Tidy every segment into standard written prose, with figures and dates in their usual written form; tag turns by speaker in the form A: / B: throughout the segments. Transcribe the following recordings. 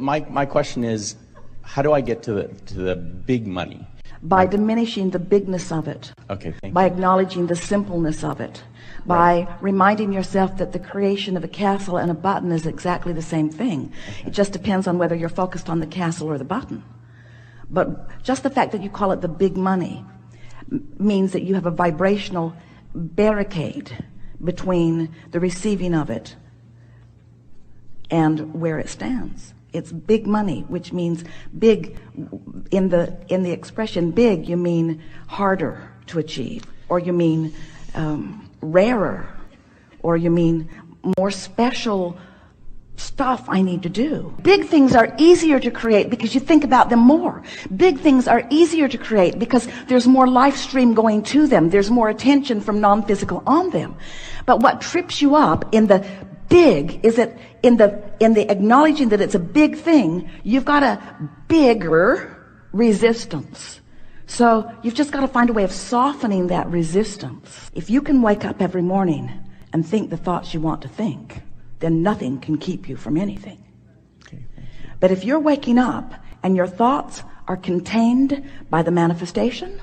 A: my question is, how do I get to the big money?
B: By diminishing the bigness of it.
A: Okay, thank you.
B: By acknowledging the simpleness of it. By reminding yourself that the creation of a castle and a button is exactly the same thing. It just depends on whether you're focused on the castle or the button. But just the fact that you call it the big money means that you have a vibrational barricade between the receiving of it and where it stands. It's big money, which means big. In the expression big, you mean harder to achieve, or you mean rarer, or you mean more special stuff I need to do. Big things are easier to create because you think about them more. Big things are easier to create because there's more life stream going to them. There's more attention from non-physical on them. But what trips you up in the big is that in the acknowledging that it's a big thing, you've got a bigger resistance. So you've just got to find a way of softening that resistance. If you can wake up every morning and think the thoughts you want to think, then nothing can keep you from anything.
A: Okay,
B: but if you're waking up and your thoughts are contained by the manifestation,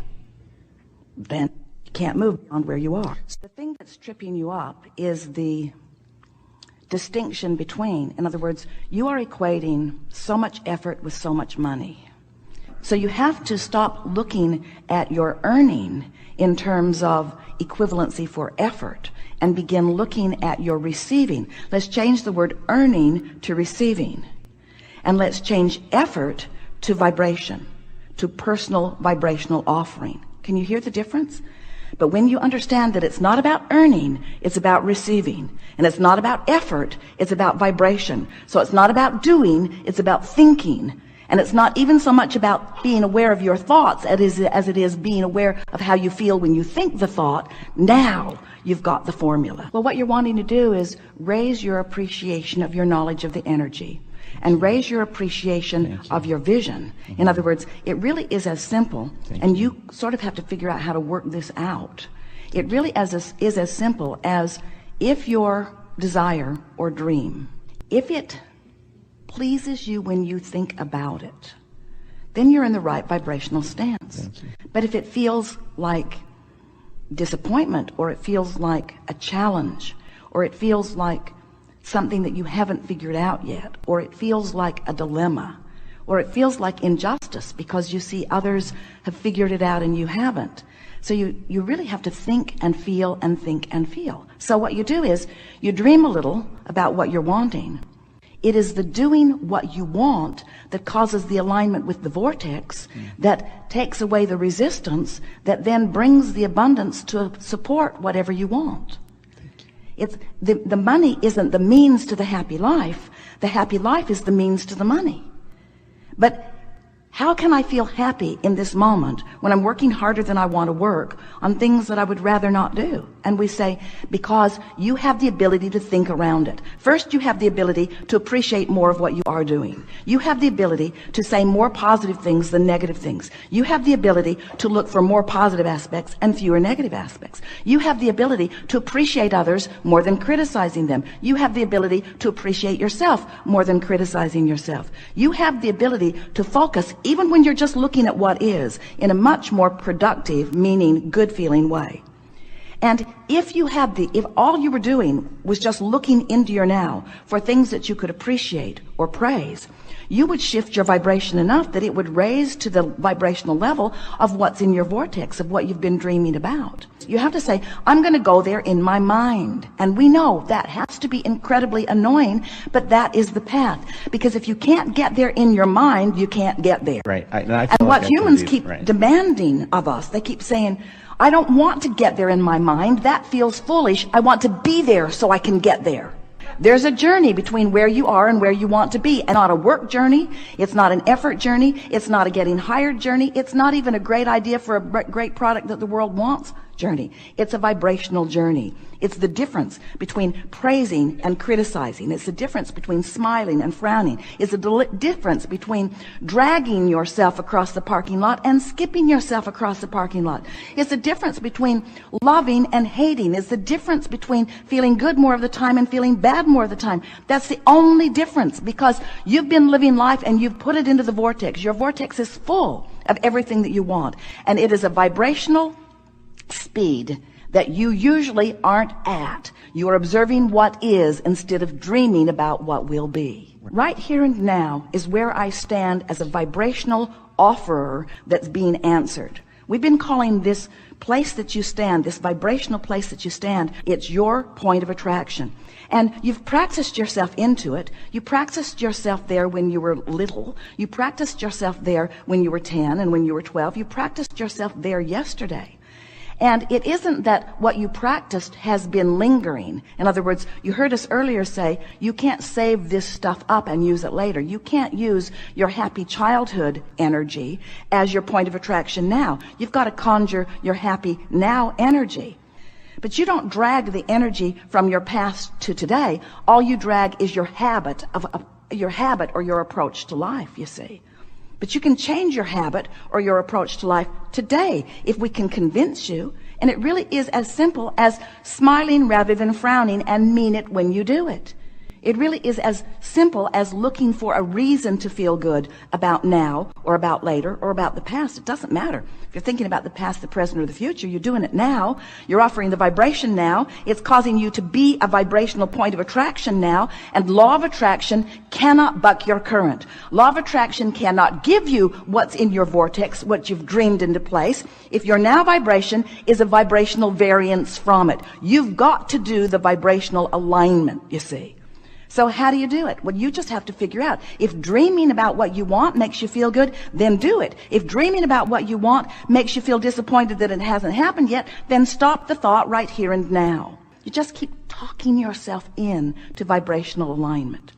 B: then you can't move beyond where you are. The thing that's tripping you up is the distinction between, in other words, you are equating so much effort with so much money. So you have to stop looking at your earning in terms of equivalency for effort and begin looking at your receiving. Let's change the word earning to receiving. And let's change effort to vibration, to personal vibrational offering. Can you hear the difference? But when you understand that it's not about earning, it's about receiving. And it's not about effort, it's about vibration. So it's not about doing, it's about thinking. And it's not even so much about being aware of your thoughts as it is being aware of how you feel when you think the thought. Now you've got the formula. Well, what you're wanting to do is raise your appreciation of your knowledge of the energy and raise your appreciation of your vision. In other words, it really is as simple, and you sort of have to figure out how to work this out. It really is as simple as if your desire or dream, if it pleases you when you think about it, then you're in the right vibrational stance. But if it feels like disappointment, or it feels like a challenge, or it feels like something that you haven't figured out yet, or it feels like a dilemma, or it feels like injustice because you see others have figured it out and you haven't. So you really have to think and feel and think and feel. So what you do is you dream a little about what you're wanting. It is the doing what you want that causes the alignment with the vortex that takes away the resistance that then brings the abundance to support whatever you want. It's the money isn't the means to the happy life. The happy life is the means to the money. But how can I feel happy in this moment when I'm working harder than I want to work on things that I would rather not do? And we say, because you have the ability to think around it. First, you have the ability to appreciate more of what you are doing. You have the ability to say more positive things than negative things. You have the ability to look for more positive aspects and fewer negative aspects. You have the ability to appreciate others more than criticizing them. You have the ability to appreciate yourself more than criticizing yourself. You have the ability to focus even when you're just looking at what is, in a much more productive, meaning, good feeling way. And if all you were doing was just looking into your now for things that you could appreciate or praise, you would shift your vibration enough that it would raise to the vibrational level of what's in your vortex, of what you've been dreaming about. You have to say, I'm going to go there in my mind. And we know that has to be incredibly annoying, but that is the path. Because if you can't get there in your mind, you can't get there.
A: Right.
B: And what humans keep demanding of us, they keep saying, I don't want to get there in my mind. That feels foolish. I want to be there so I can get there. There's a journey between where you are and where you want to be, and not a work journey. It's not an effort journey. It's not a getting hired journey. It's not even a great idea for a great product that the world wants journey. It's a vibrational journey. It's the difference between praising and criticizing. It's the difference between smiling and frowning. It's the difference between dragging yourself across the parking lot and skipping yourself across the parking lot. It's the difference between loving and hating. It's the difference between feeling good more of the time and feeling bad more of the time. That's the only difference, because you've been living life and you've put it into the vortex. Your vortex is full of everything that you want. And it is a vibrational speed that you usually aren't at. You are observing what is instead of dreaming about what will be. Right here and now is where I stand as a vibrational offerer that's being answered. We've been calling this place that you stand, this vibrational place that you stand, it's your point of attraction. And you've practiced yourself into it. You practiced yourself there when you were little. You practiced yourself there when you were 10 and when you were 12. You practiced yourself there yesterday. And it isn't that what you practiced has been lingering. In other words, you heard us earlier say, you can't save this stuff up and use it later. You can't use your happy childhood energy as your point of attraction now. You've got to conjure your happy now energy. But you don't drag the energy from your past to today. All you drag is your habit or your approach to life, you see. But you can change your habit or your approach to life today if we can convince you. And it really is as simple as smiling rather than frowning and mean it when you do it. It really is as simple as looking for a reason to feel good about now or about later or about the past. It doesn't matter. If you're thinking about the past, the present, or the future, you're doing it now. You're offering the vibration now. It's causing you to be a vibrational point of attraction now. And law of attraction cannot buck your current. Law of attraction cannot give you what's in your vortex, what you've dreamed into place, if your now vibration is a vibrational variance from it. You've got to do the vibrational alignment, you see. So how do you do it? Well, you just have to figure out. If dreaming about what you want makes you feel good, then do it. If dreaming about what you want makes you feel disappointed that it hasn't happened yet, then stop the thought right here and now. You just keep talking yourself in to vibrational alignment.